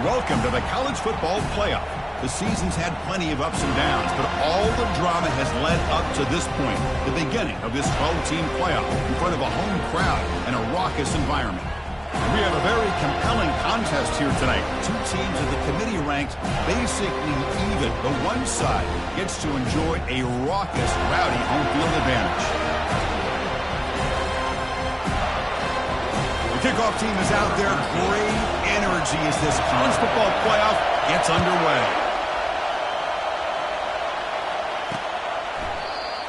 Welcome to the college football playoff. The season's had plenty of ups and downs, but all the drama has led up to this point, the beginning of this 12-team playoff in front of a home crowd and a raucous environment. We have a very compelling contest here tonight. Two teams in the committee ranked basically even, but one side gets to enjoy a raucous, rowdy home field advantage. The kickoff team is out there. Great energy as this college football playoff gets underway.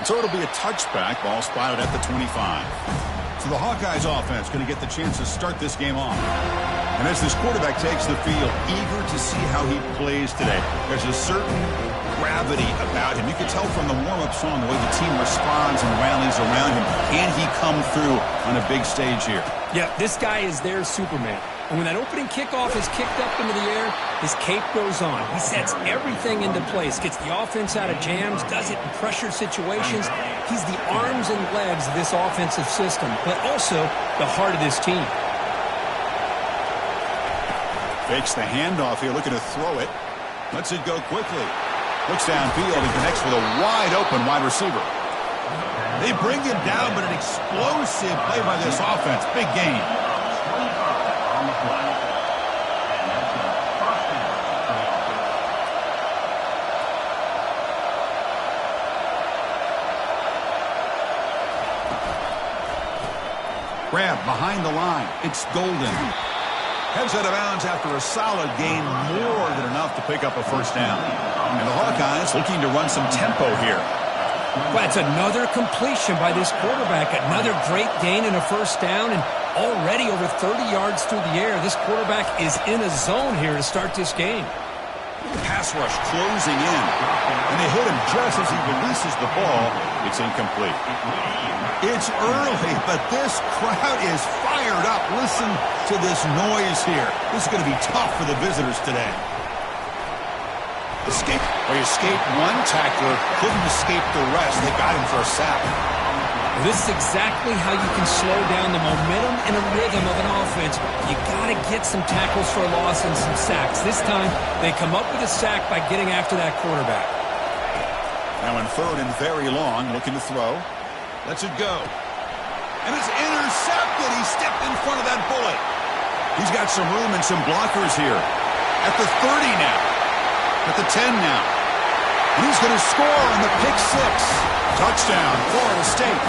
So it'll be a touchback, ball spotted at the 25. So the Hawkeyes offense going to get the chance to start this game off. And as this quarterback takes the field, eager to see how he plays today. There's a certain gravity about him. You can tell from the warm-up song the way the team responds and rallies around him. Can he come through on a big stage here? Yeah, this guy is their Superman. And when that opening kickoff is kicked up into the air, his cape goes on. He sets everything into place, gets the offense out of jams, does it in pressured situations. He's the arms and legs of this offensive system, but also the heart of this team. Fakes the handoff here, looking to throw it. Lets it go quickly. Looks downfield and connects with a wide-open wide receiver. They bring him down, but an explosive play by this offense. Big gain. Grab behind the line. It's Golden. Heads out of bounds after a solid gain, more than enough to pick up a first down. And the Hawkeyes looking to run some tempo here. Well, it's another completion by this quarterback. Another great gain and a first down, and already over 30 yards through the air. This quarterback is in a zone here to start this game. Pass rush closing in, and they hit him just as he releases the ball. It's incomplete. It's early, but this crowd is fired up. Listen to this noise here. This is going to be tough for the visitors today. Escape one tackler, couldn't escape the rest. They got him for a sack. This is exactly how you can slow down the momentum and a rhythm of an offense. You got to get some tackles for a loss and some sacks. This time, they come up with a sack by getting after that quarterback. Now in third and very long, looking to throw. Lets it go. And it's intercepted. He stepped in front of that bullet. He's got some room and some blockers here. At the 30 now. At the 10 now. And he's going to score on the pick six. Touchdown, Florida State.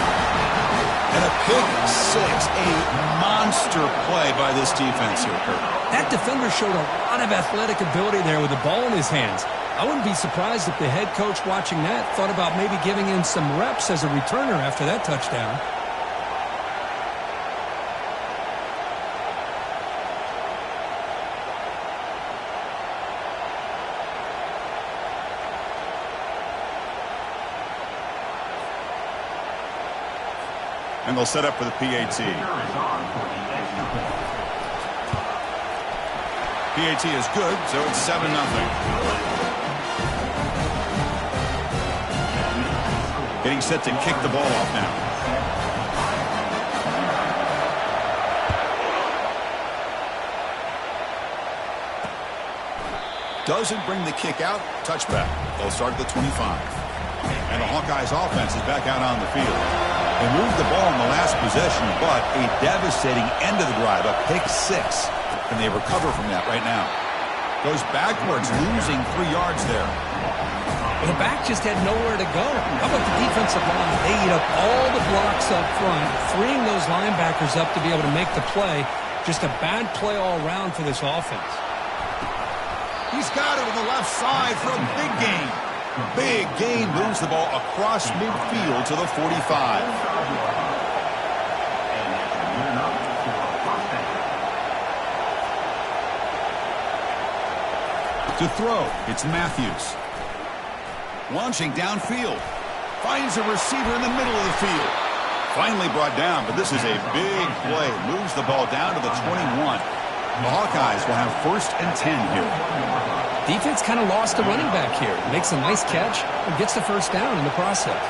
And a pick six. A monster play by this defense here, Kurt. That defender showed a lot of athletic ability there with the ball in his hands. I wouldn't be surprised if the head coach watching that thought about maybe giving him some reps as a returner after that touchdown. And they'll set up for the PAT. PAT is good, so it's 7-0. Getting set to kick the ball off now. Doesn't bring the kick out. Touchback. They'll start at the 25. And the Hawkeyes offense is back out on the field. They moved the ball in the last possession, but a devastating end of the drive, a pick six. And they recover from that right now. Goes backwards, losing 3 yards there. Well, the back just had nowhere to go. How about the defensive line? They eat up all the blocks up front, freeing those linebackers up to be able to make the play. Just a bad play all around for this offense. He's got it on the left side for a big gain. Big gain, moves the ball across midfield to the 45. To throw, it's Matthews. Launching downfield. Finds a receiver in the middle of the field. Finally brought down, but this is a big play. Moves the ball down to the 21. The Hawkeyes will have 1st and 10 here. Defense kind of lost a running back here. Makes a nice catch and gets the first down in the process.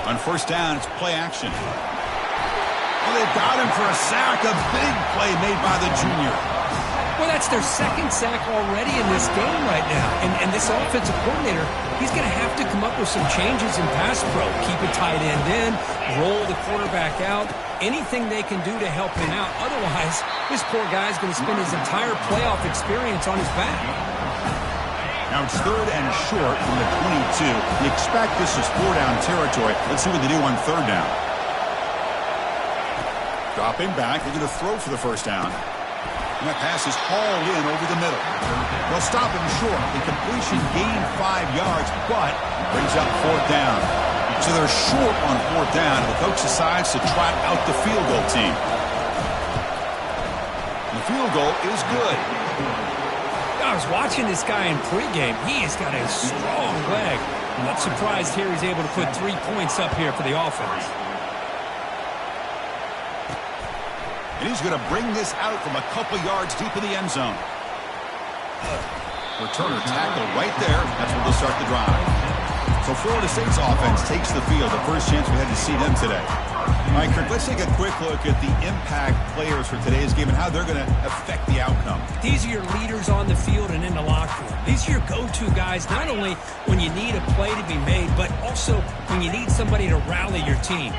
On 1st down, it's play action. Oh, they've got him for a sack. A big play made by the junior. Well, that's their second sack already in this game right now. And this offensive coordinator, he's going to have to come up with some changes in pass pro. Keep a tight end in, roll the quarterback out, anything they can do to help him out. Otherwise, this poor guy's going to spend his entire playoff experience on his back. Now it's 3rd and short from the 22. You expect this is 4-down territory. Let's see what they do on 3rd down. Dropping back, they're going to throw for the first down. And that pass is hauled in over the middle. They'll stop him short. The completion gained 5 yards, but brings up 4th down. So they're short on 4th down, and the coach decides to trot out the field goal team. The field goal is good. I was watching this guy in pregame. He has got a strong leg. I'm not surprised here he's able to put 3 points up here for the offense. And he's going to bring this out from a couple yards deep in the end zone. Returner tackled right there. That's where they'll start the drive. So Florida State's offense takes the field. The first chance we had to see them today. All right, Kirk, let's take a quick look at the impact players for today's game and how they're going to affect the outcome. These are your leaders on the field and in the locker room. These are your go-to guys, not only when you need a play to be made, but also when you need somebody to rally your team.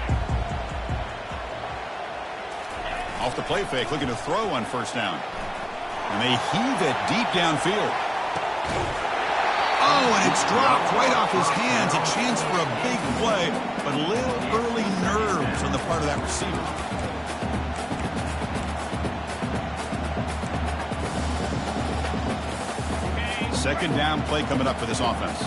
Off the play fake, looking to throw on first down. And they heave it deep downfield. Oh, and it's dropped right off his hands. A chance for a big play, but a little early nerves on the part of that receiver. Second down play coming up for this offense.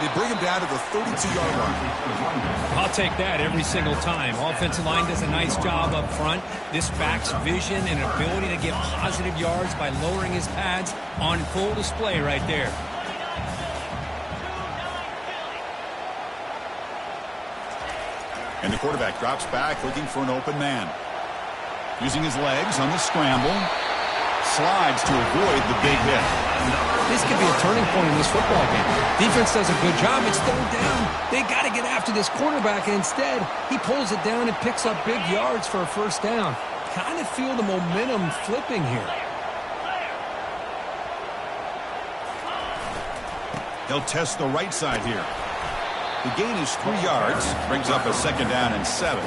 They bring him down to the 32-yard line. I'll take that every single time. Offensive line does a nice job up front. This backs vision and ability to get positive yards by lowering his pads on full display right there. And the quarterback drops back looking for an open man. Using his legs on the scramble. Slides to avoid the big hit. This could be a turning point in this football game. Defense does a good job. It's third down. They got to get after this quarterback, and instead, he pulls it down and picks up big yards for a first down. Kind of feel the momentum flipping here. They'll test the right side here. The gain is 3 yards. Brings up a second down and 7.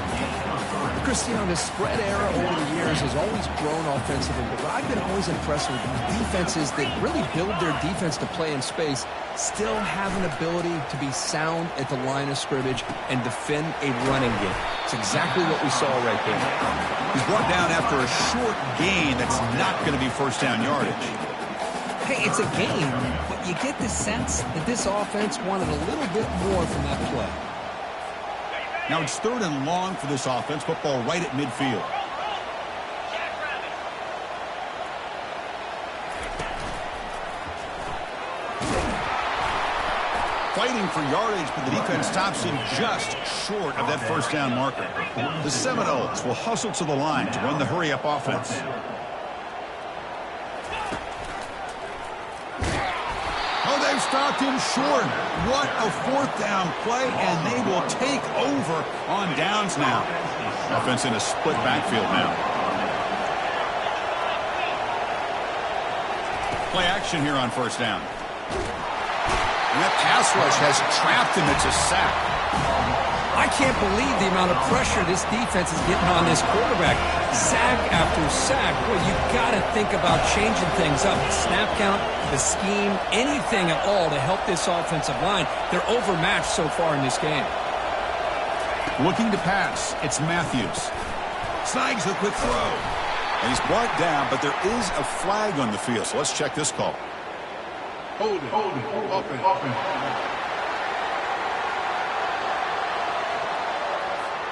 Cristiano, the spread era over the years has always grown offensively, but I've been always impressed with defenses that really build their defense to play in space, still have an ability to be sound at the line of scrimmage and defend a running game. It's exactly what we saw right there. He's brought down after a short gain that's not going to be first down yardage. Hey, it's a game, but you get the sense that this offense wanted a little bit more from that play. Now it's 3rd and long for this offense. Football right at midfield. Fighting for yardage, but the defense stops him just short of that first down marker. The Seminoles will hustle to the line to run the hurry-up offense. Oh, they've stopped him short. What a 4th down play, and they will take over on downs now. Offense in a split backfield now. Play action here on first down. And that pass rush has trapped him. It's a sack. I can't believe the amount of pressure this defense is getting on this quarterback. Sack after sack. Boy, you got to think about changing things up. The snap count, the scheme, anything at all to help this offensive line. They're overmatched so far in this game. Looking to pass. It's Matthews. Snags the quick throw. And he's brought down, but there is a flag on the field. So let's check this call. Hold it. Open.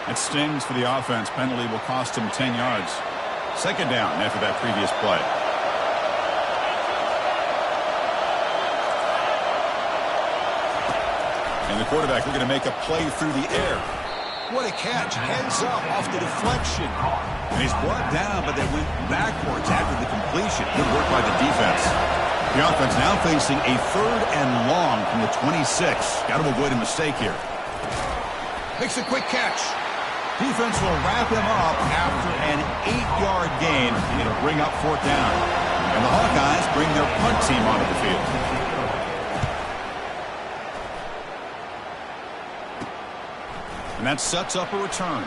It stings for the offense. Penalty will cost him 10 yards. Second down after that previous play. And the quarterback looking to make a play through the air. What a catch. Heads up off the deflection. And he's brought down, but they went backwards after the completion. Good work by the defense. The offense now facing a 3rd and long from the 26. Got to avoid a mistake here. Makes a quick catch. Defense will wrap him up after an 8-yard gain. It'll bring up 4th down. And the Hawkeyes bring their punt team onto the field. And that sets up a return.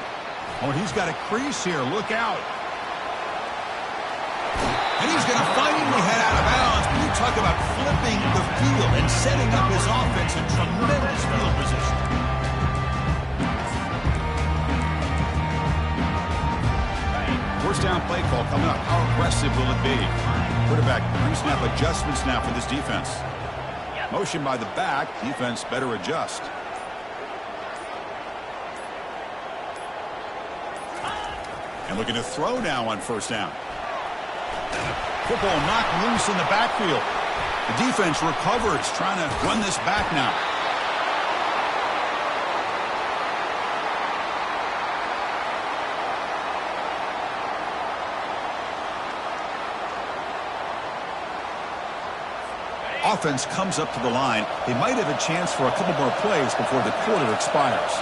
Oh, he's got a crease here. Look out. And he's going to finally head out of bounds. But you talk about flipping the field and setting up his offense in tremendous field position. First down play call coming up. How aggressive will it be? Quarterback pre-snap adjustments now for this defense. Motion by the back. Defense better adjust. And looking to throw now on 1st down. Football knocked loose in the backfield. The defense recovers, trying to run this back now. Offense comes up to the line. They might have a chance for a couple more plays before the quarter expires.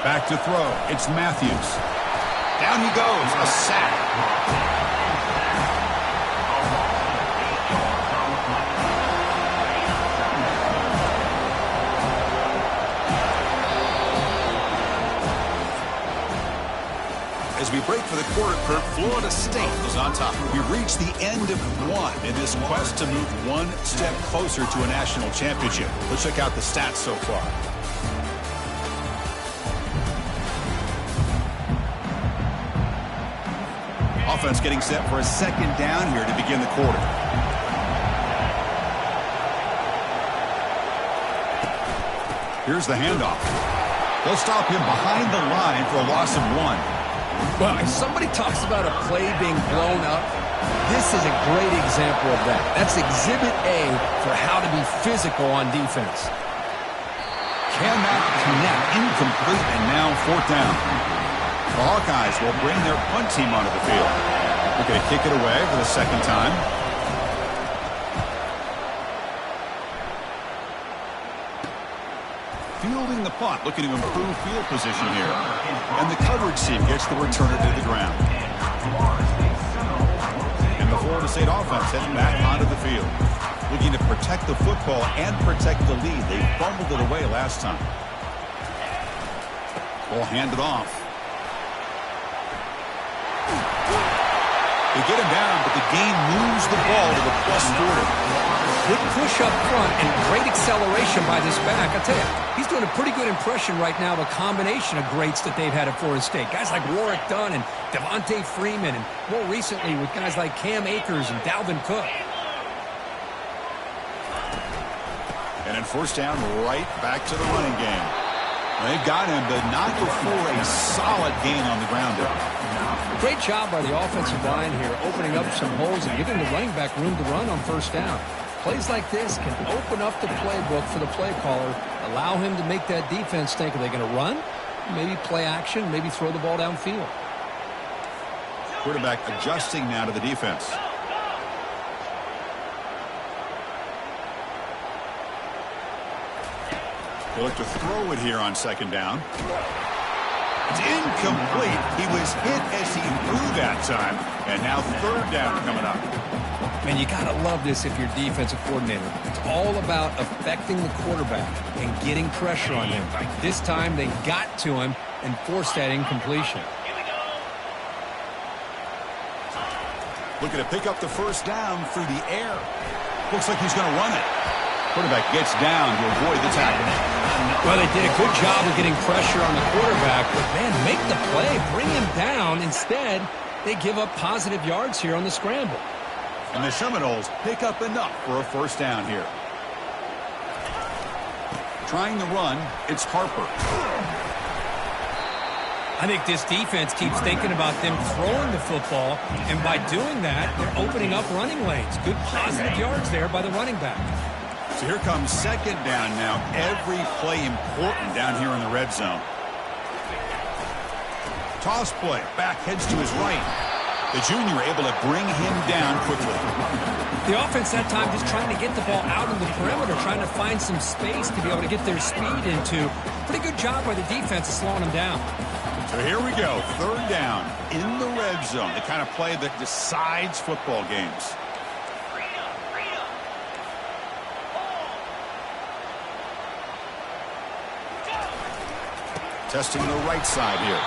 Back to throw. It's Matthews. Down he goes. A sack. As we break for the quarter, Kurt, Florida State is on top. We reach the end of 1 in this quest to move 1 step closer to a national championship. Let's check out the stats so far. Offense getting set for a 2nd down here to begin the quarter. Here's the handoff. They'll stop him behind the line for a loss of 1. Well, if somebody talks about a play being blown up, this is a great example of that. That's Exhibit A for how to be physical on defense. Cannot connect. Incomplete, and now 4th down. The Hawkeyes will bring their punt team onto the field. They're going to kick it away for the 2nd time. Fielding the punt, looking to improve field position here. And the coverage team gets the returner to the ground. And the Florida State offense heading back onto the field. Looking to protect the football and protect the lead. They fumbled it away last time. Ball handed off. They get him down, but the game moves the ball to the +40. Good push up front and great acceleration by this back. I tell you, he's doing a pretty good impression right now of a combination of greats that they've had at Florida State. Guys like Warwick Dunn and Devontae Freeman, and more recently with guys like Cam Akers and Dalvin Cook. And in 1st down, right back to the running game. They've got him, but not before a solid gain on the ground there. Great job by the offensive line here, opening up some holes and giving the running back room to run on 1st down. Plays like this can open up the playbook for the play caller, allow him to make that defense think, are they going to run? Maybe play action, maybe throw the ball downfield. Quarterback adjusting now to the defense. They look to throw it here on 2nd down. It's incomplete. He was hit as he threw that time. And now 3rd down coming up. Man, you got to love this if you're defensive coordinator. It's all about affecting the quarterback and getting pressure on him. This time they got to him and forced that incompletion. Looking to pick up the 1st down through the air. Looks like he's going to run it. Quarterback gets down to avoid the tackle. Well, they did a good job of getting pressure on the quarterback, but man, make the play, bring him down. Instead, they give up positive yards here on the scramble. And the Seminoles pick up enough for a 1st down here. Trying the run, it's Harper. I think this defense keeps thinking about them throwing the football, and by doing that, they're opening up running lanes. Good positive yards there by the running back. So here comes 2nd down now. Every play important down here in the red zone. Toss play. Back heads to his right. The junior able to bring him down quickly. The offense that time just trying to get the ball out of the perimeter, trying to find some space to be able to get their speed into. Pretty good job by the defense of slowing them down. So here we go, third down in the red zone, the kind of play that decides football games. Testing the right side here.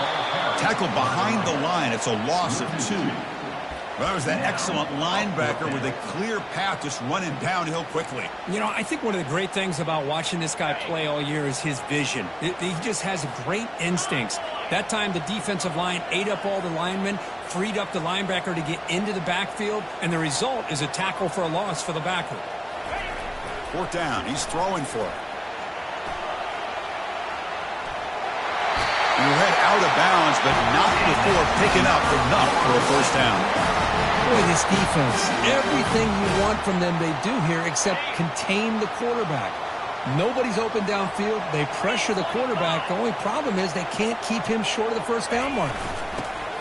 Tackle behind the line. It's a loss of 2. Well, that was that excellent linebacker with a clear path just running downhill quickly. You know, I think one of the great things about watching this guy play all year is his vision. He just has great instincts. That time the defensive line ate up all the linemen, freed up the linebacker to get into the backfield, and the result is a tackle for a loss for the backer. Fourth down. He's throwing for it. You head out of bounds, but not before picking up enough for a first down. Boy, this defense, everything you want from them they do here except contain the quarterback. Nobody's open downfield. They pressure the quarterback. The only problem is they can't keep him short of the first down mark.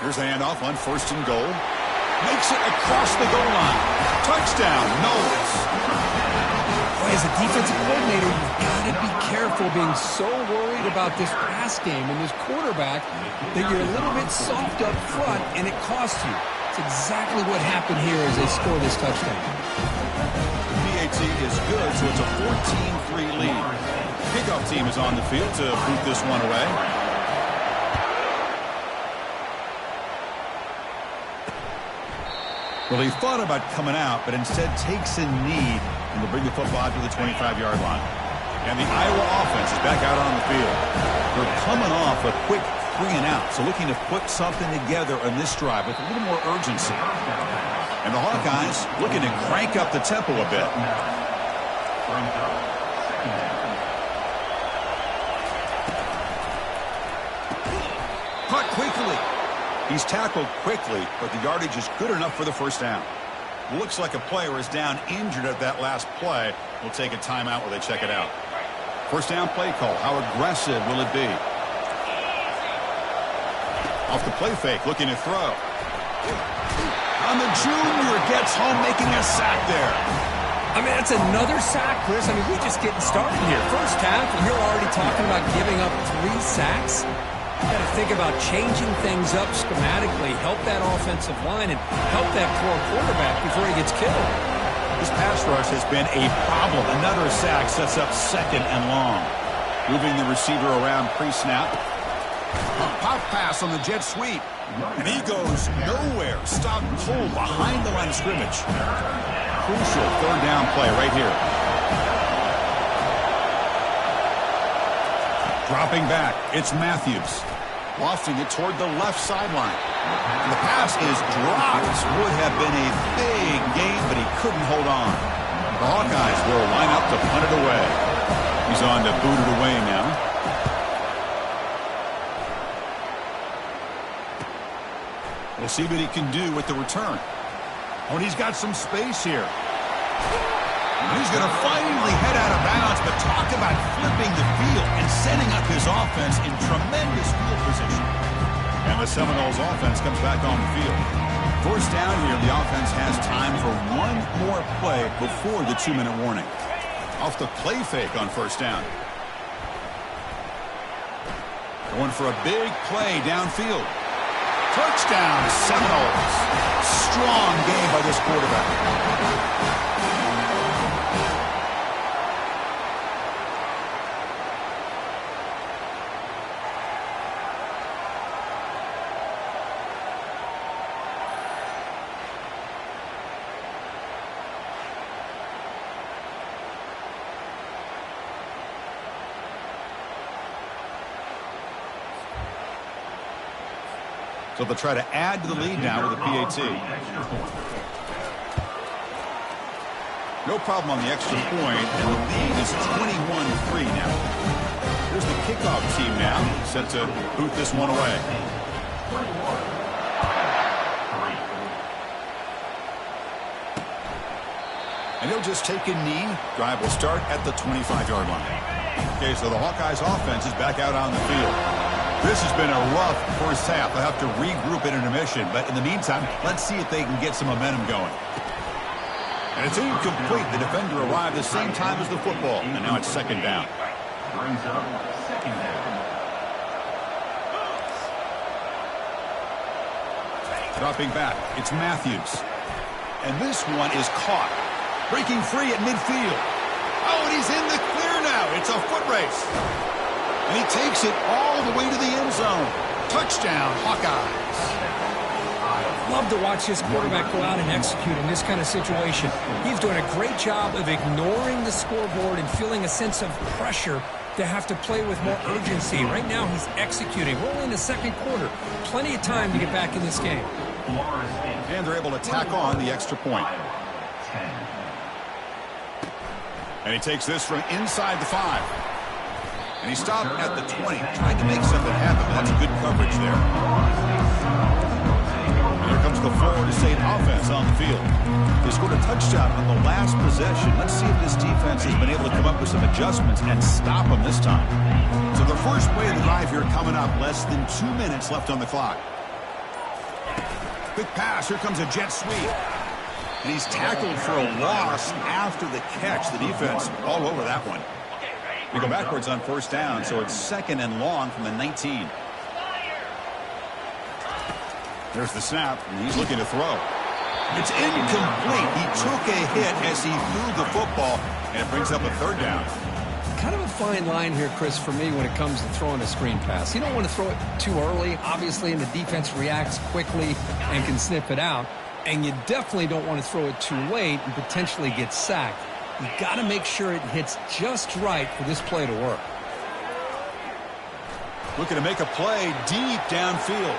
Here's the handoff on first and goal. Makes it across the goal line. Touchdown, Knowles. Boy, as a defensive coordinator, you've got to be careful being so worried about this pass game and this quarterback that you're a little bit soft up front and it costs you. It's exactly what happened here as they score this touchdown. PAT is good, so it's a 14-3 lead. Kickoff team is on the field to boot this one away. Well, he thought about coming out, but instead takes a knee and will bring the football out to the 25-yard line. And the Iowa offense is back out on the field. They're coming off a quick 3 and out, so looking to put something together on this drive with a little more urgency. And the Hawkeyes looking to crank up the tempo a bit. Caught quickly. He's tackled quickly, but the yardage is good enough for the first down. Looks like a player is down injured at that last play. We'll take a timeout while they check it out. First down play call. How aggressive will it be? Off the play fake, looking to throw. And the junior gets home, making a sack there. I mean, that's another sack, Chris. I mean, we're just getting started here. First half, and you're already talking about giving up 3 sacks. You got to think about changing things up schematically, help that offensive line, and help that poor quarterback before he gets killed. This pass rush has been a problem. Another sack sets up second and long. Moving the receiver around pre-snap. A pop pass on the jet sweep. And he goes nowhere. Stopped cold behind the line of scrimmage. Crucial third down play right here. Dropping back, it's Matthews. Lofting it toward the left sideline. And the pass is dropped. Would have been a big gain, but he couldn't hold on. The Hawkeyes will line up to punt it away. He's on to boot it away now. We'll see what he can do with the return. Oh, and he's got some space here. And he's going to finally head out of bounds, but talk about flipping the field and setting up his offense in tremendous field position. And the Seminoles offense comes back on the field. First down here, the offense has time for one more play before the 2-minute warning. Off the play fake on first down. Going for a big play downfield. Touchdown, Seminoles. Strong game by this quarterback. So they'll try to add to the lead now with a PAT. No problem on the extra point, and the lead is 21-3 now. Here's the kickoff team now, set to boot this one away. And he'll just take a knee. Drive will start at the 25-yard line. Okay, so the Hawkeyes offense is back out on the field. This has been a rough first half. They'll have to regroup at intermission, but in the meantime, let's see if they can get some momentum going. And it's incomplete. The defender arrived at the same time as the football, and now it's second down. Brings up second down. Dropping back, it's Matthews. And this one is caught. Breaking free at midfield. Oh, and he's in the clear now. It's a foot race. And he takes it all the way to the end zone. Touchdown, Hawkeyes. Love to watch this quarterback go out and execute in this kind of situation. He's doing a great job of ignoring the scoreboard and feeling a sense of pressure to have to play with more urgency. Right now, he's executing. We're only in the second quarter. Plenty of time to get back in this game. And they're able to tack on the extra point. And he takes this from inside the 5. And he stopped at the 20. Tried to make something happen, but that's good coverage there. Here comes the Florida State offense on the field. They scored a touchdown on the last possession. Let's see if this defense has been able to come up with some adjustments and stop them this time. So the first play of the drive here coming up. Less than 2 minutes left on the clock. Quick pass. Here comes a jet sweep. And he's tackled for a loss after the catch. The defense all over that one. We go backwards on first down, so it's second and long from the 19. There's the snap, and he's looking to throw. It's incomplete. He took a hit as he threw the football, and it brings up a third down. Kind of a fine line here, Chris, for me when it comes to throwing a screen pass. You don't want to throw it too early, obviously, and the defense reacts quickly and can snip it out. And you definitely don't want to throw it too late and potentially get sacked. You got to make sure it hits just right for this play to work. Looking to make a play deep downfield.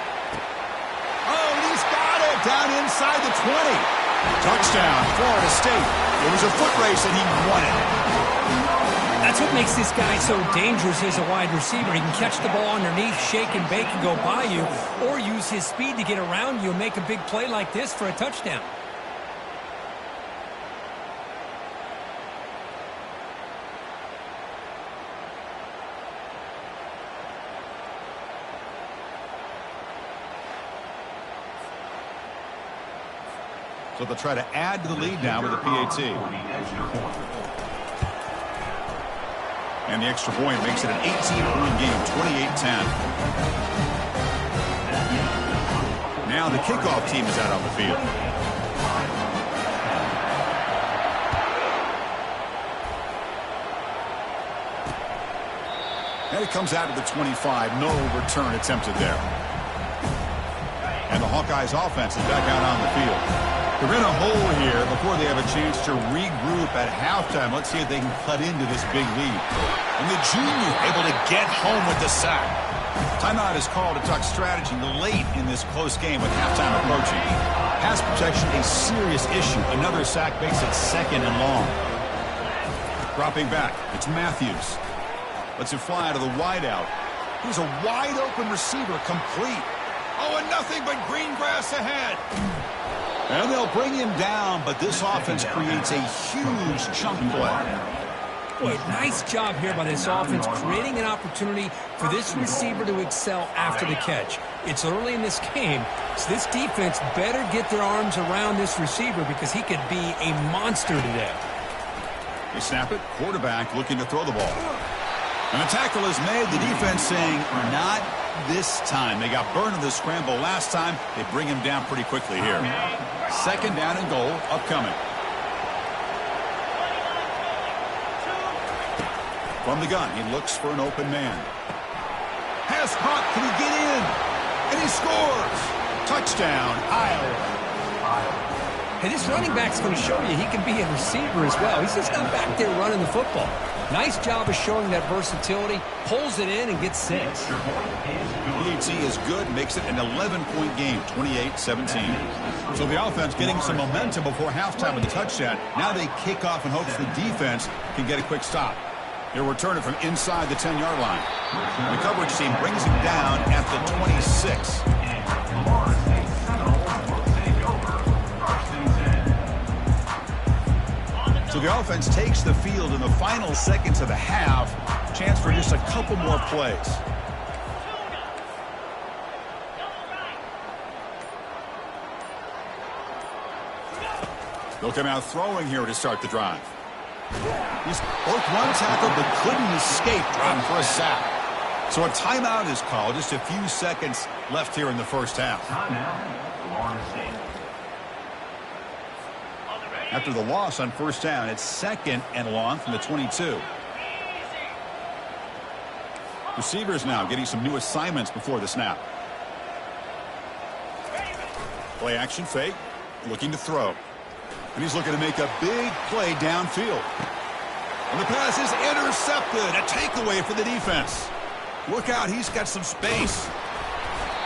Oh, and he's got it down inside the 20. Touchdown, Florida State. It was a foot race, and he won it. That's what makes this guy so dangerous as a wide receiver. He can catch the ball underneath, shake and bake and go by you, or use his speed to get around you and make a big play like this for a touchdown. So they'll try to add to the lead now with a PAT. And the extra point makes it an 18-point game, 28-10. Now the kickoff team is out on the field. And it comes out of the 25. No return attempted there. And the Hawkeyes offense is back out on the field. They're in a hole here before they have a chance to regroup at halftime. Let's see if they can cut into this big lead. And the junior able to get home with the sack. Timeout is called to talk strategy late in this close game with halftime approaching. Pass protection a serious issue. Another sack makes it second and long. Dropping back, it's Matthews. Lets it fly to the wideout. Here's a wide open receiver, complete. Oh, and nothing but green grass ahead. And they'll bring him down, but this offense creates a huge chunk play. Boy, nice job here by this offense, creating an opportunity for this receiver to excel after the catch. It's early in this game, so this defense better get their arms around this receiver because he could be a monster today. They snap it, quarterback looking to throw the ball. And the tackle is made, the defense saying, not this time. They got burned in the scramble last time. They bring him down pretty quickly here. Second down and goal upcoming. From the gun, he looks for an open man. Has caught, can he get in? And he scores! Touchdown, Iowa. And this running back's going to show you he can be a receiver as well. He's just not back there running the football. Nice job of showing that versatility. Pulls it in and gets 6. PAT is good, makes it an 11-point game, 28-17. So the offense getting some momentum before halftime with the touchdown. Now they kick off in hopes the defense can get a quick stop. He'll return it from inside the 10-yard line. The coverage team brings him down at the 26. So the offense takes the field in the final seconds of the half. Chance for just a couple more plays. They'll come out throwing here to start the drive. He's broke one tackle but couldn't escape, dropped for a sack. So a timeout is called. Just a few seconds left here in the first half. After the loss on first down, it's 2nd and long from the 22. Receivers now getting some new assignments before the snap. Play action fake, looking to throw. And he's looking to make a big play downfield. And the pass is intercepted. A takeaway for the defense. Look out, he's got some space.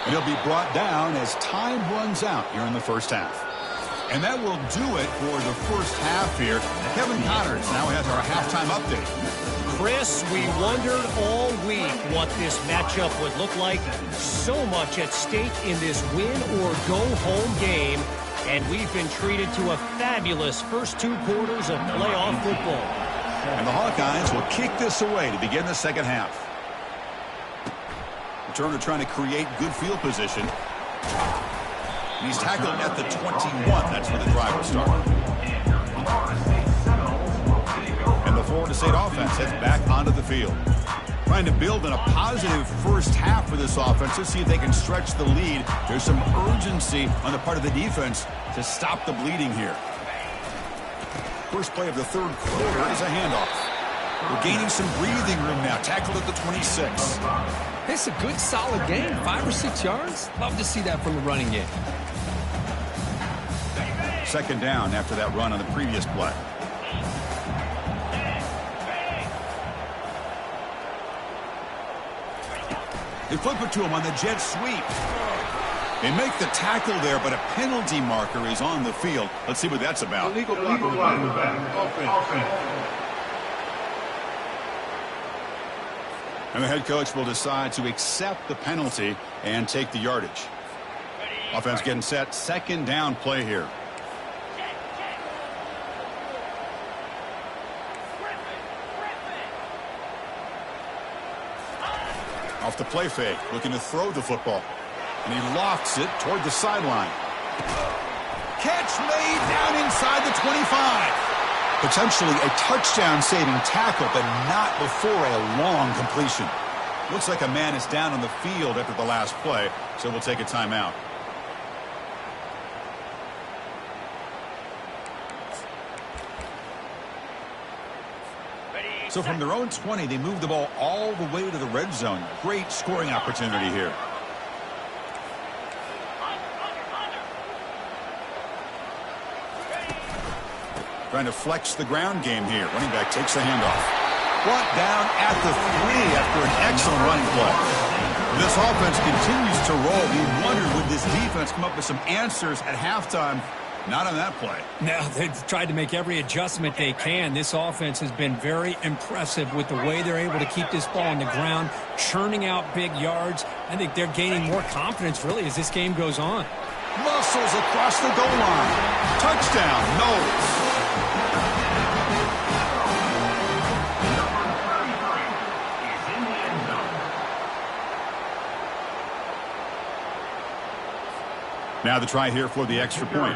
And he'll be brought down as time runs out here in the first half. And that will do it for the first half here. Kevin Connors now has our halftime update. Chris, we wondered all week what this matchup would look like. So much at stake in this win-or-go-home game. And we've been treated to a fabulous first 2 quarters of playoff football. And the Hawkeyes will kick this away to begin the second half. Turner trying to create good field position. And he's tackled at the 21. That's where the drive will start. And the Florida State offense heads back onto the field. Trying to build in a positive first half for this offense. Let's see if they can stretch the lead. There's some urgency on the part of the defense to stop the bleeding here. First play of the third quarter is a handoff. We're gaining some breathing room now. Tackled at the 26. It's a good, solid game. 5 or 6 yards. Love to see that from the running game. 2nd down after that run on the previous play. They flip it to him on the jet sweep. They make the tackle there, but a penalty marker is on the field. Let's see what that's about. Illegal block in the back. Offense. And the head coach will decide to accept the penalty and take the yardage. Offense getting set. 2nd down play here. Off the play fake, looking to throw the football. And he lofts it toward the sideline. Catch made down inside the 25. Potentially a touchdown-saving tackle, but not before a long completion. Looks like a man is down on the field after the last play, so we'll take a timeout. So from their own 20, they move the ball all the way to the red zone. Great scoring opportunity here. Trying to flex the ground game here. Running back takes the handoff. Brought down at the 3 after an excellent running play. This offense continues to roll. We wondered, would this defense come up with some answers at halftime? Not on that play. No, they've tried to make every adjustment they can. This offense has been very impressive with the way they're able to keep this ball on the ground, churning out big yards. I think they're gaining more confidence, really, as this game goes on. Muscles across the goal line. Touchdown, Knowles. Now the try here for the extra point.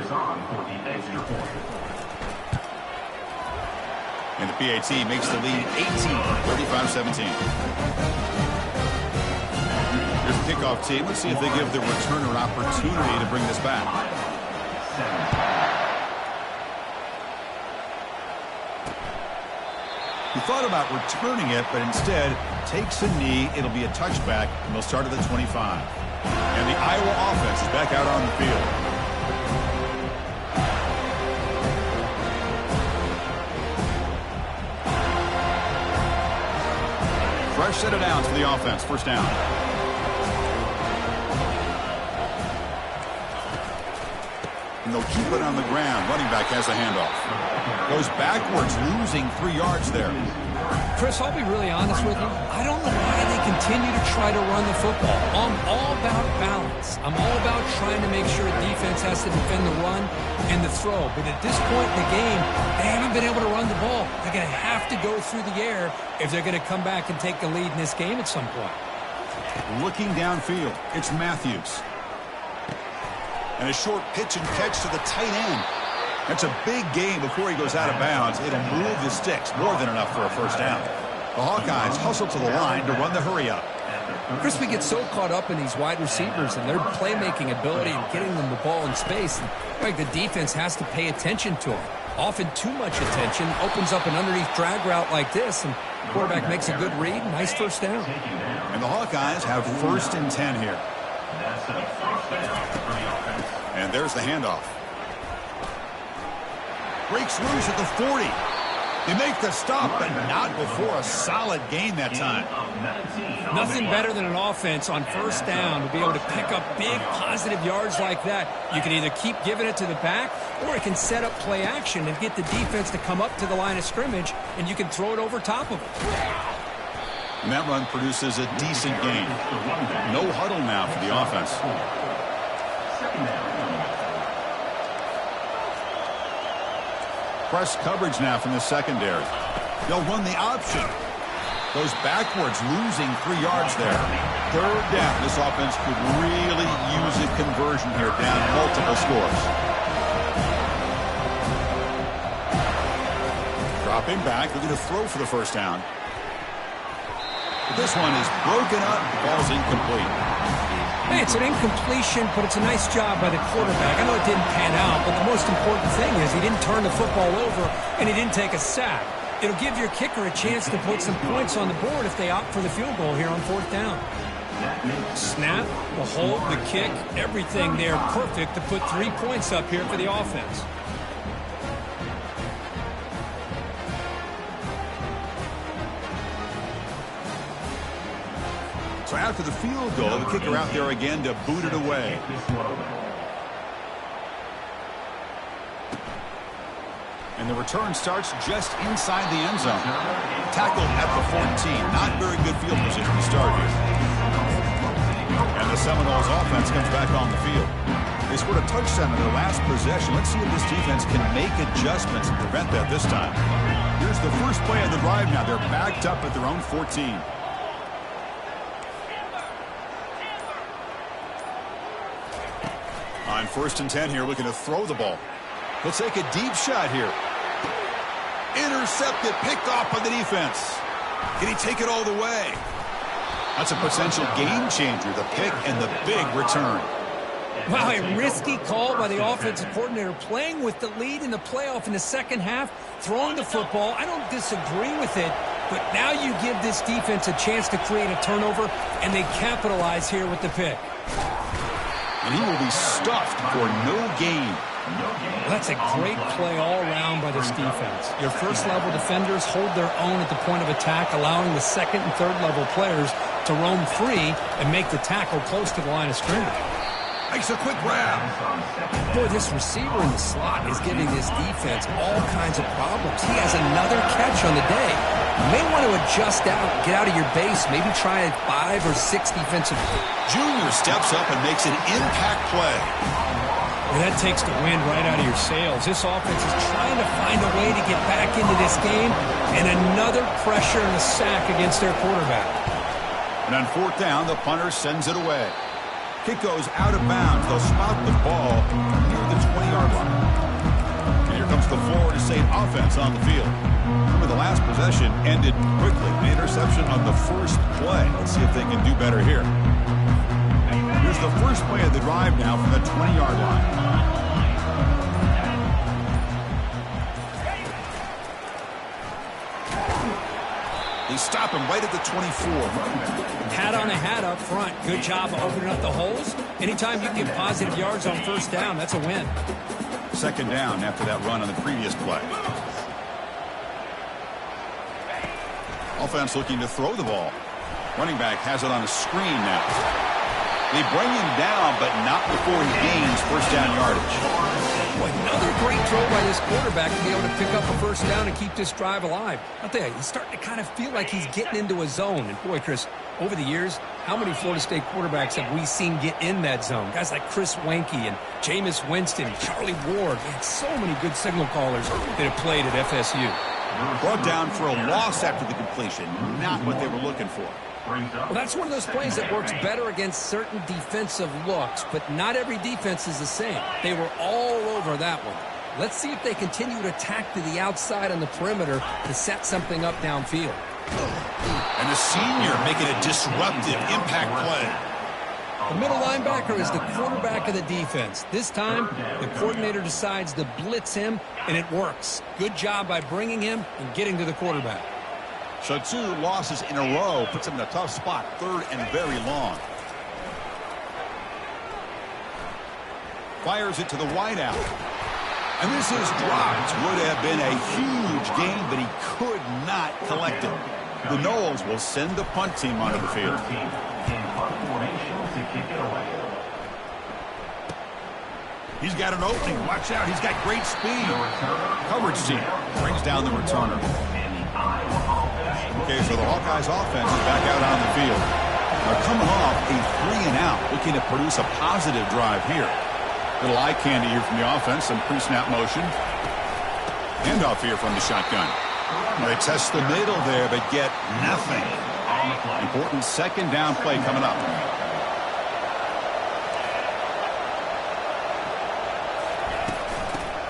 And the PAT makes the lead 18, 35-17. Here's the kickoff team. Let's see if they give the returner opportunity to bring this back. He thought about returning it, but instead takes a knee. It'll be a touchback, and they'll start at the 25. And the Iowa offense is back out on the field. Fresh set of downs for the offense. First down. And they'll keep it on the ground. Running back has the handoff. Goes backwards, losing 3 yards there. Chris, I'll be really honest with you. I don't know why they continue to try to run the football. I'm all about balance. I'm all about trying to make sure defense has to defend the run and the throw. But at this point in the game, they haven't been able to run the ball. They're going to have to go through the air if they're going to come back and take the lead in this game at some point. Looking downfield, it's Matthews. And a short pitch and catch to the tight end. That's a big gain before he goes out of bounds. It'll move the sticks, more than enough for a first down. The Hawkeyes hustle to the line to run the hurry up. Chris, we get so caught up in these wide receivers and their playmaking ability and getting them the ball in space. And, like, the defense has to pay attention to them. Often too much attention opens up an underneath drag route like this, and the quarterback makes a good read. Nice first down. And the Hawkeyes have 1st and 10 here. And there's the handoff. Breaks loose at the 40. They make the stop, but not before a solid gain that time. Nothing better than an offense on first down to be able to pick up big positive yards like that. You can either keep giving it to the back, or it can set up play action and get the defense to come up to the line of scrimmage, and you can throw it over top of it. And that run produces a decent gain. No huddle now for the offense. Press coverage now from the secondary. They'll run the option. Goes backwards, losing 3 yards there. 3rd down. This offense could really use a conversion here, down multiple scores. Dropping back, looking to throw for the first down. But this one is broken up, ball's incomplete. Hey, it's an incompletion, but it's a nice job by the quarterback. I know it didn't pan out, but the most important thing is he didn't turn the football over and he didn't take a sack. It'll give your kicker a chance to put some points on the board if they opt for the field goal here on 4th down. Snap, the hold, the kick, everything there perfect to put 3 points up here for the offense. So after the field goal, the kicker out there again to boot it away. And the return starts just inside the end zone. Tackled at the 14. Not very good field position to start here. And the Seminoles offense comes back on the field. They scored a touchdown in their last possession. Let's see if this defense can make adjustments and prevent that this time. Here's the first play of the drive now. They're backed up at their own 14. On 1st and 10 here, looking to throw the ball. He'll take a deep shot here. Intercepted, picked off by the defense. Can he take it all the way? That's a potential game changer, the pick and the big return. Wow, a risky call by the offensive coordinator, playing with the lead in the playoff in the second half, throwing the football. I don't disagree with it, but now you give this defense a chance to create a turnover, and they capitalize here with the pick. And he will be stuffed for no gain. That's a great play all around by this defense. Your first-level defenders hold their own at the point of attack, allowing the second- and third-level players to roam free and make the tackle close to the line of scrimmage. Makes a quick grab. Boy, this receiver in the slot is giving this defense all kinds of problems. He has another catch on the day. You may want to adjust out, get out of your base, maybe try a 5 or 6 defensive. Junior steps up and makes an impact play. And that takes the wind right out of your sails. This offense is trying to find a way to get back into this game, and another pressure and a sack against their quarterback. And on 4th down, the punter sends it away. Kick goes out of bounds. They'll spot the ball near the 20-yard line. And here comes the Florida State offense on the field. Remember, the last possession ended quickly. The interception on the first play. Let's see if they can do better here. Here's the first play of the drive now from the 20-yard line. They stop him right at the 24. Hat on a hat up front. Good job of opening up the holes. Anytime you can get positive yards on first down, that's a win. 2nd down after that run on the previous play. Offense looking to throw the ball. Running back has it on a screen now. They bring him down, but not before he gains first down yardage. Boy, another great throw by this quarterback to be able to pick up a first down and keep this drive alive. I'll tell you, he's starting to kind of feel like he's getting into a zone. And boy, Chris, over the years, how many Florida State quarterbacks have we seen get in that zone? Guys like Chris Wenke and Jameis Winston, Charlie Ward. Man, so many good signal callers that have played at FSU. Brought down for a loss after the completion. Not what they were looking for. Well, that's one of those plays that works better against certain defensive looks, but not every defense is the same. They were all over that one. Let's see if they continue to attack to the outside on the perimeter to set something up downfield. And the senior making a disruptive impact play. The middle linebacker is the quarterback of the defense. This time, the coordinator decides to blitz him, and it works. Good job by bringing him and getting to the quarterback. So 2 losses in a row puts him in a tough spot, 3rd and very long. Fires it to the wideout. And this is dropped. Would have been a huge gain, but he could not collect it. The Noles will send the punt team onto the field. He's got an opening. Watch out. He's got great speed. Coverage team brings down the returner. Okay, so the Hawkeyes offense is back out on the field. Now coming off a 3-and-out, looking to produce a positive drive here. Little eye candy here from the offense, some pre-snap motion. Handoff here from the shotgun. Well, they test the middle there, but get nothing. Important second down play coming up.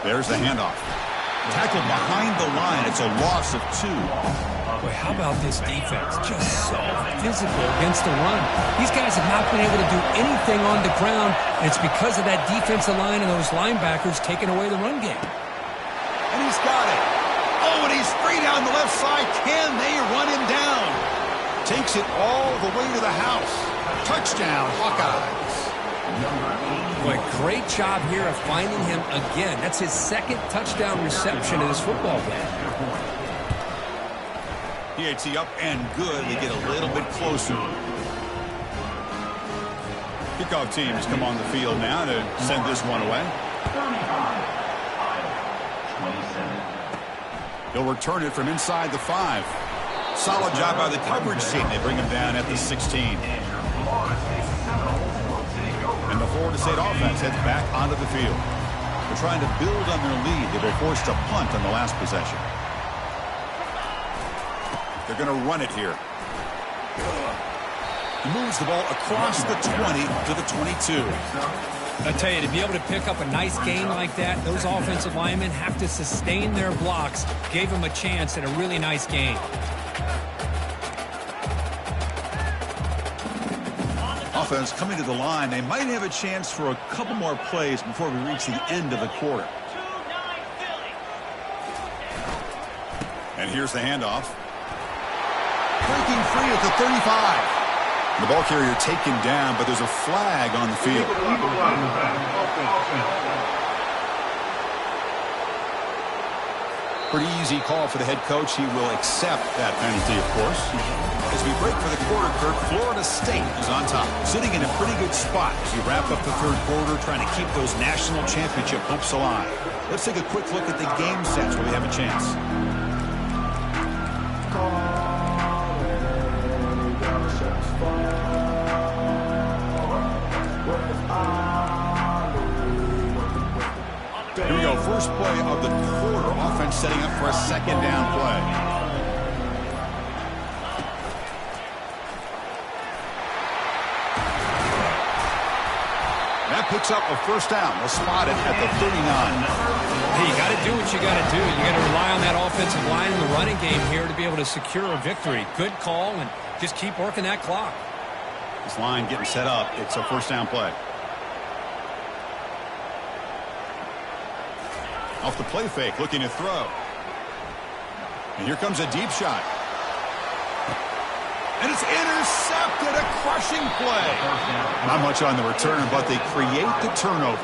There's the handoff. Tackled behind the line. It's a loss of 2. Boy, how about this defense? Just so physical against the run. These guys have not been able to do anything on the ground, and it's because of that defensive line and those linebackers taking away the run game. And he's got it. Oh, and he's free down the left side. Can they run him down? Takes it all the way to the house. Touchdown, Hawkeyes. Boy, great job here of finding him again. That's his 2nd touchdown reception in this football game. PAT up and good. They get a little bit closer. Kickoff teams come on the field now to send this one away. They'll return it from inside the 5. Solid job by the coverage team. They bring him down at the 16. And the Florida State offense heads back onto the field. They're trying to build on their lead. They were forced to punt on the last possession. They're going to run it here. He moves the ball across the 20 to the 22. I tell you, to be able to pick up a nice gain like that, those offensive linemen have to sustain their blocks. Gave him a chance at a really nice gain. Offense coming to the line. They might have a chance for a couple more plays before we reach the end of the quarter. And here's the handoff. Breaking free at the 35. The ball carrier taken down, but there's a flag on the field. Pretty easy call for the head coach. He will accept that penalty, of course. As we break for the quarter, Kirk, Florida State is on top, sitting in a pretty good spot as we wrap up the 3rd quarter, trying to keep those national championship hopes alive. Let's take a quick look at the game sets where we have a chance. Here we go. First play of the quarter. Offense setting up for a 2nd down play. That picks up a 1st down. They'll spot it at the 39. Hey, you got to do what you got to do. You got to rely on that offensive line in the running game here to be able to secure a victory. Good call, and just keep working that clock. This line getting set up. It's a 1st down play. Off the play fake, looking to throw. And here comes a deep shot. And it's intercepted, a crushing play. Not much on the return, but they create the turnover.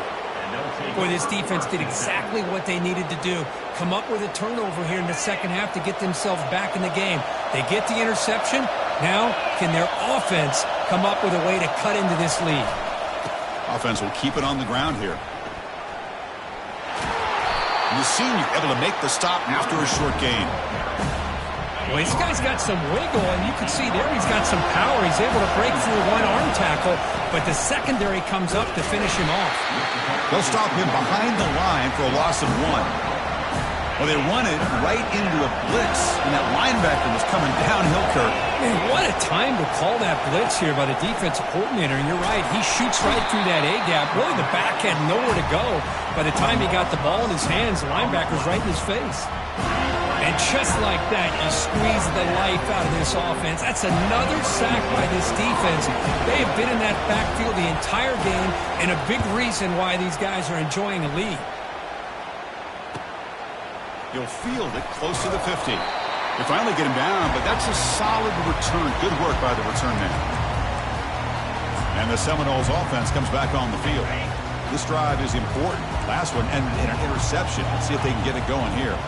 Boy, this defense did exactly what they needed to do. Come up with a turnover here in the 2nd half to get themselves back in the game. They get the interception. Now, can their offense come up with a way to cut into this lead? Offense will keep it on the ground here. And the senior able to make the stop after a short gain. Well, this guy's got some wiggle, and you can see there he's got some power. He's able to break through one arm tackle, but the secondary comes up to finish him off. They'll stop him behind the line for a loss of 1. Well, they run it right into a blitz, and that linebacker was coming downhill, Kirk. Man, what a time to call that blitz here by the defensive coordinator. And you're right, he shoots right through that A-gap. Really, the back had nowhere to go. By the time he got the ball in his hands, the linebacker's right in his face. And just like that, you squeeze the life out of this offense. That's another sack by this defense. They have been in that backfield the entire game, and a big reason why these guys are enjoying a lead. He'll field it close to the 50. They finally get him down, but that's a solid return. Good work by the return man. And the Seminoles offense comes back on the field. This drive is important. Last one ended in an interception. Let's see if they can get it going here.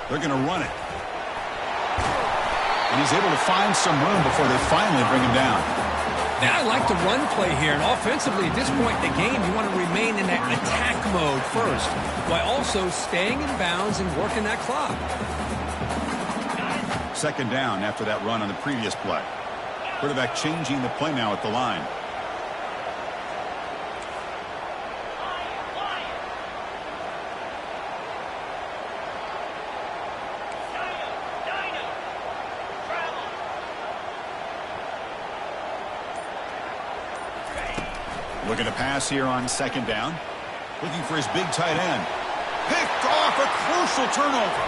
They're going to run it. And he's able to find some room before they finally bring him down. Now I like the run play here, and offensively at this point in the game, you want to remain in that attack mode first, while also staying in bounds and working that clock. Second down after that run on the previous play. Quarterback changing the play now at the line. Looking to pass here on second down. Looking for his big tight end. Picked off, a crucial turnover.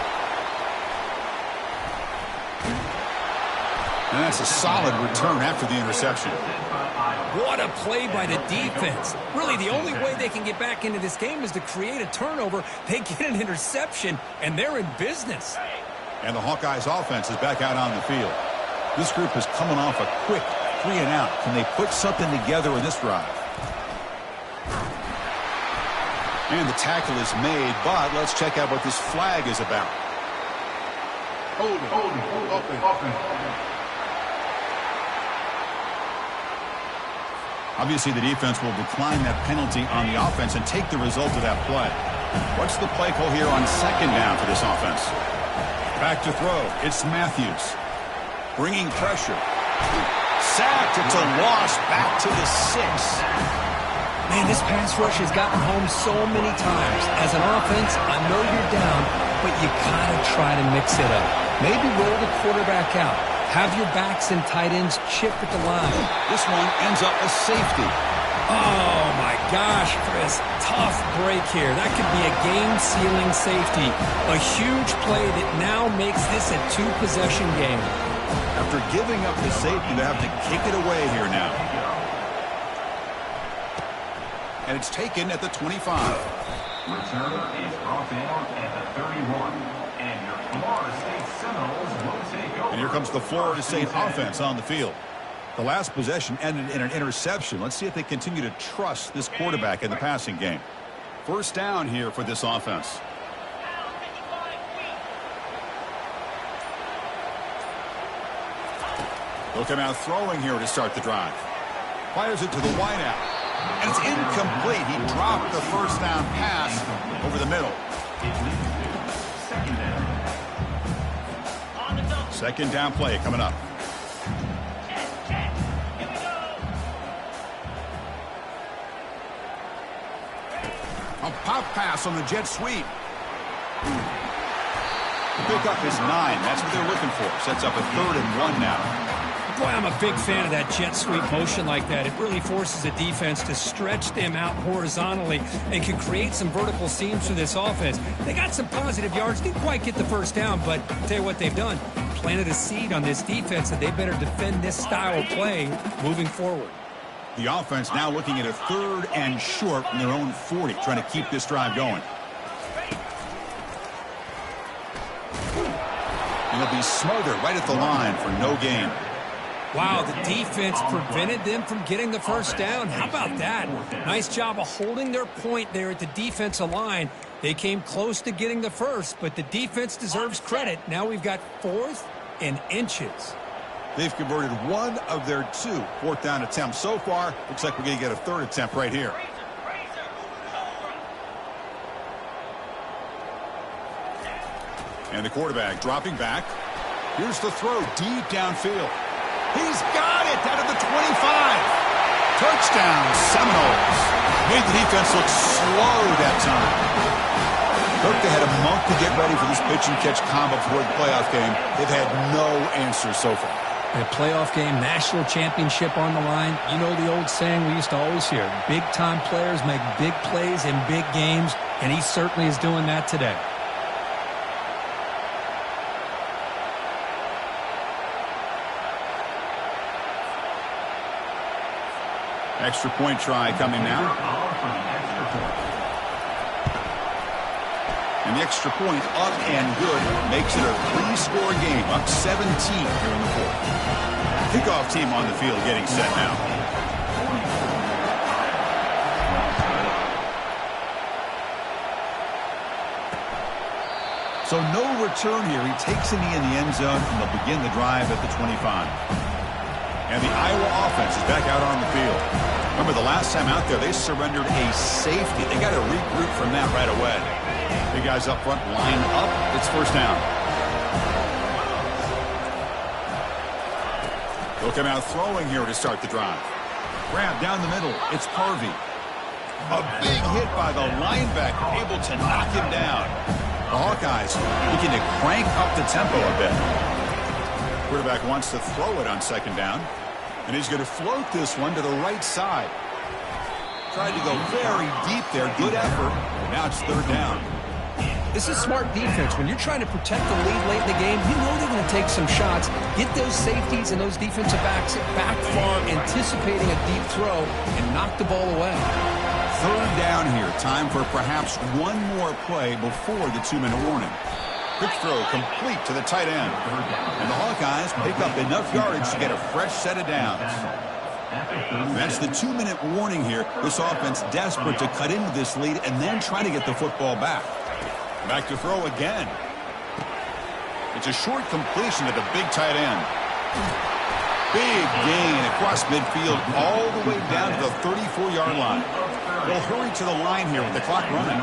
And that's a solid return after the interception. What a play by the defense. Really, the only way they can get back into this game is to create a turnover. They get an interception, and they're in business. And the Hawkeyes offense is back out on the field. This group is coming off a quick 3-and-out. Can they put something together in this drive? And the tackle is made, but let's check out what this flag is about. Hold offense. Obviously, the defense will decline that penalty on the offense and take the result of that play. What's the play call here on second down for this offense? Back to throw. It's Matthews. Bringing pressure. Sacked. It's a loss back to the 6. Man, this pass rush has gotten home so many times. As an offense, I know you're down, but you gotta try to mix it up. Maybe roll the quarterback out. Have your backs and tight ends chip at the line. This one ends up a safety. Oh, my gosh, Chris. Tough break here. That could be a game-sealing safety. A huge play that now makes this a two-possession game. After giving up the safety, they have to kick it away here now. And it's taken at the 25. Return is brought down at the 31. And your Florida State Seminoles will take over. And here comes the Florida State offense on the field. The last possession ended in an interception. Let's see if they continue to trust this quarterback in the passing game. First down here for this offense. Looking out throwing here to start the drive. Fires it to the wideout. And it's incomplete. He dropped the first down pass over the middle. Second down play coming up. A pop pass on the jet sweep. Pick up his 9. That's what they're looking for. Sets up a 3rd and 1 now. Boy, I'm a big fan of that jet sweep motion like that. It really forces a defense to stretch them out horizontally and can create some vertical seams for this offense. They got some positive yards. Didn't quite get the first down, but I'll tell you what they've done. Planted a seed on this defense that they better defend this style of play moving forward. The offense now looking at a 3rd and short from their own 40, trying to keep this drive going. And they'll be smothered right at the line for no gain. Wow, the defense prevented them from getting the first down. How about that? Nice job of holding their point there at the defensive line. They came close to getting the first, but the defense deserves credit. Now we've got 4th and inches. They've converted 1 of their 2 4th down attempts so far. Looks like we're going to get a 3rd attempt right here. And the quarterback dropping back. Here's the throw deep downfield. He's got it out of the 25. Touchdown, Seminoles. Made the defense look slow that time. Look, they had a month to get ready for this pitch-and-catch combo before the playoff game. They've had no answer so far. A playoff game, national championship on the line. You know the old saying we used to always hear, big-time players make big plays in big games, and he certainly is doing that today. Extra point try coming now. And the extra point up and good makes it a 3-score game, up 17 here in the fourth. Kickoff team on the field getting set now. So no return here. He takes a knee in the end zone, and they'll begin the drive at the 25. And the Iowa offense is back out on the field. Remember, the last time out there, they surrendered a safety. They got to regroup from that right away. Big guys up front line up. It's first down. They'll come out throwing here to start the drive. Grab down the middle. It's Parvey. A big hit by the linebacker, able to knock him down. The Hawkeyes looking to crank up the tempo a bit. Quarterback wants to throw it on second down. And he's going to float this one to the right side. Tried to go very deep there. Good effort. Now it's third down. This is smart defense. When you're trying to protect the lead late in the game, you know they're going to take some shots. Get those safeties and those defensive backs back far, anticipating a deep throw, and knock the ball away. Third down here. Time for perhaps one more play before the 2-minute warning. Quick throw complete to the tight end. And the Hawkeyes pick up enough yardage to get a fresh set of downs. That's the 2-minute warning here. This offense desperate to cut into this lead and then try to get the football back. Back to throw again. It's a short completion to the big tight end. Big gain across midfield all the way down to the 34-yard line. They'll hurry to the line here with the clock running.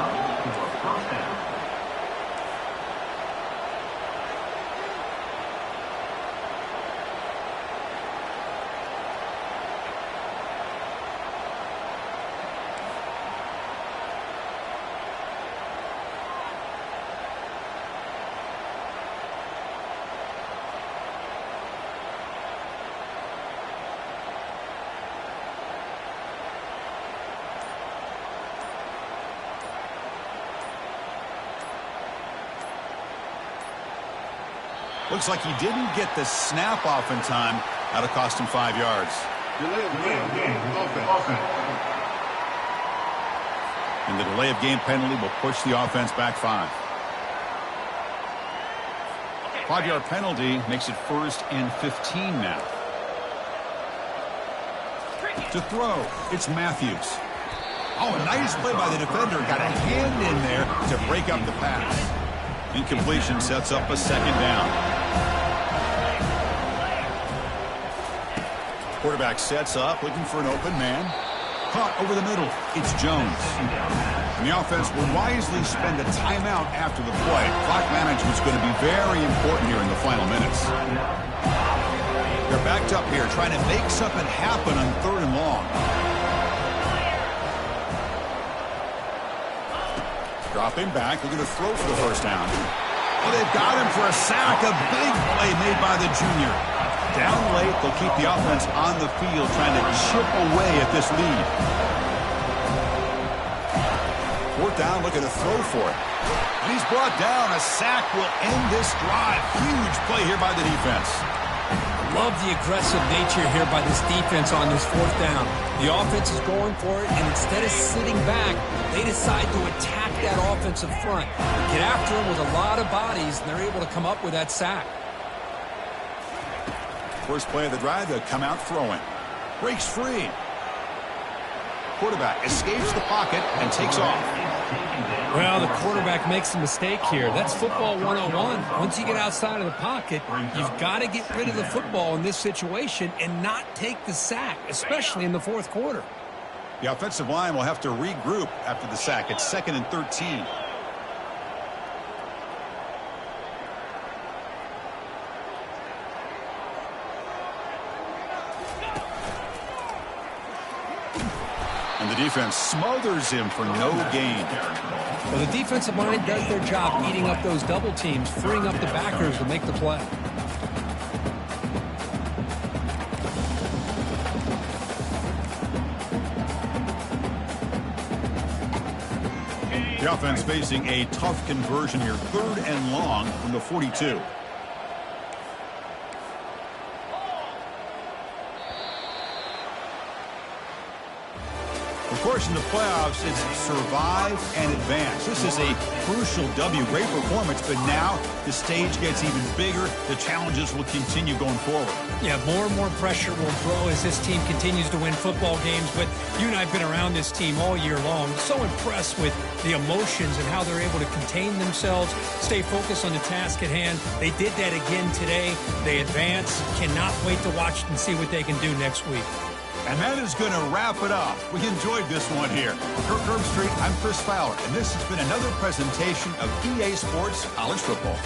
Looks like he didn't get the snap off in time. That'll cost him 5 yards. Delay of game. Offense. And the delay of game penalty will push the offense back 5. 5-yard penalty makes it 1st and 15 now. To throw, it's Matthews. Oh, a nice play by the defender. Got a hand in there to break up the pass. Incompletion sets up a second down. Quarterback sets up, looking for an open man. Caught over the middle. It's Jones. And the offense will wisely spend a timeout after the play. Clock management is going to be very important here in the final minutes. They're backed up here, trying to make something happen on 3rd and long. Dropping back, looking to throw for the first down. Oh, they've got him for a sack. A big play made by the junior. Down late, they'll keep the offense on the field, trying to chip away at this lead. 4th down, looking to throw for it. And he's brought down. A sack will end this drive. Huge play here by the defense. Love the aggressive nature here by this defense on this 4th down. The offense is going for it, and instead of sitting back, they decide to attack that offensive front. They get after him with a lot of bodies, and they're able to come up with that sack. First play of the drive, they'll come out throwing. Breaks free. Quarterback escapes the pocket and takes off. Well, the quarterback makes a mistake here. That's football 101. Once you get outside of the pocket, you've got to get rid of the football in this situation and not take the sack, especially in the 4th quarter. The offensive line will have to regroup after the sack. It's 2nd and 13. defense smothers him for no gain. Well, the defensive line does their job eating up those double teams, freeing up the backers to make the play. The offense facing a tough conversion here, 3rd and long from the 42. Of course, in the playoffs, it's survive and advance. This is a crucial W. Great performance, but now the stage gets even bigger. The challenges will continue going forward. Yeah, more and more pressure will grow as this team continues to win football games. But you and I have been around this team all year long. So impressed with the emotions and how they're able to contain themselves, stay focused on the task at hand. They did that again today. They advance. Cannot wait to watch and see what they can do next week. And that is going to wrap it up. We enjoyed this one here. Kirk Herbstreit, I'm Chris Fowler, and this has been another presentation of EA Sports College Football.